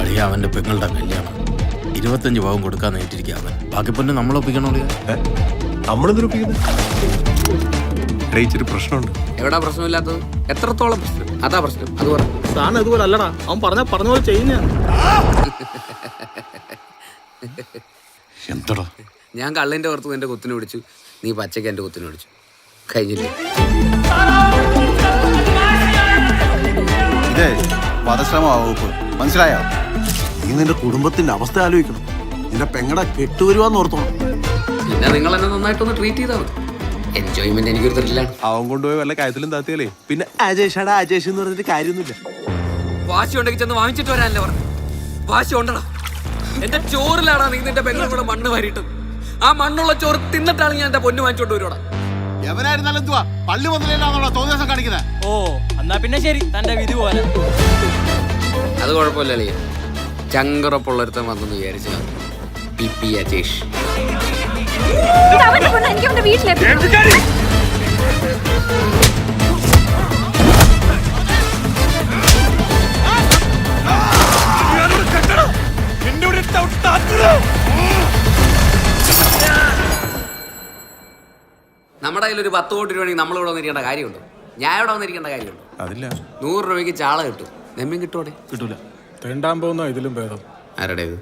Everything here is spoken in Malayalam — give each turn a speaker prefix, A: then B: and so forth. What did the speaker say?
A: അളിയ അവന്റെ പെങ്ങളുടെ കല്യാണം 25 പവൻ കൊടുക്കാൻ നേരിട്ടിരിക്കുക അവൻ. ബാക്കി പൊന്നെ നമ്മളൊപ്പിക്കണോ?
B: ഇച്ചിരി പ്രശ്നമുണ്ട്.
C: എവിടാ പ്രശ്നമില്ലാത്തത്? എത്രത്തോളം പ്രശ്നം? അതാ പ്രശ്നം. അത് പറഞ്ഞു
D: സാധനം ഇതുപോലെ അല്ലടാ, അവൻ പറഞ്ഞ പോലെ ചെയ്യുന്ന.
A: എന്തടാ
C: ഞാൻ കള്ളിന്റെ പുറത്ത് എന്റെ കുത്തിനെ പിടിച്ചു, നീ പച്ചയ്ക്ക് എന്റെ കുത്തിനെ പിടിച്ചു. കഴിഞ്ഞില്ലേ?
B: ഇതേ വധശ്രമവകുപ്പ്, മനസ്സിലായോ? നീ നിന്റെ കുടുംബത്തിന്റെ അവസ്ഥ ആലോചിക്കണം. നിന്റെ പെങ്ങടെ കെട്ടുവരുവാന്ന് ഓർത്തോണം.
C: പിന്നെ നിങ്ങൾ എന്നെ നന്നായിട്ടൊന്ന് ട്രീറ്റ് ചെയ്താൽ മതി. എൻജോയ്മെന്റ് എനിക്കൊരു ത്രില്ലാണ്.
B: അവൻ കൊണ്ടുപോയി വല്ല കാര്യത്തിലും താത്തിയാലേ പിന്നെ അജേഷാടാ അജേഷ് എന്ന് പറഞ്ഞിട്ട് കാര്യമൊന്നുമില്ല.
C: വാശി ഉണ്ടെങ്കിൽ ചെന്ന് വാങ്ങിച്ചിട്ട് വരാനല്ലേ പറഞ്ഞു. വാശി ഉണ്ടടാ. എന്റെ ചോറിലാടാ നീ നിന്റെ പെങ്ങളും കൂടെ മണ്ണ് വാരിയിട്ട്. ആ മണ്ണുള്ള ചോറ് തിന്നിട്ടാണ് ഞാൻ എന്റെ പൊന്നു വാങ്ങിച്ചോണ്ട് വരുവാടാ.
B: എവനായിരുന്നാലും എന്തുവാ പള്ളി മുതലാണോ തോന്നിയ കാണിക്കുന്നത്?
D: ഓ എന്നാ പിന്നെ ശരി, തന്റെ വിധി പോലെ.
C: അത് കുഴപ്പമില്ലേ, ചങ്കുറപ്പുള്ളൊരുത്തൻ വന്നെന്ന് വിചാരിച്ചു. പി അജേഷ് നമ്മുടെ കയ്യിൽ ഒരു 10 കോടി രൂപയാണെങ്കിൽ നമ്മളിവിടെ വന്നിരിക്കേണ്ട കാര്യമുണ്ടോ? ഞാൻ ഇവിടെ വന്നിരിക്കേണ്ട കാര്യമുണ്ടോ?
B: അതില്ല.
C: 100 രൂപയ്ക്ക് ചാള കിട്ടും. നെമ്മീൻ കിട്ടോടെ?
B: കിട്ടൂല.
D: തെണ്ടാൻ പോകുന്ന ഇതിലും ഭേദം.
C: ആരുടേത്?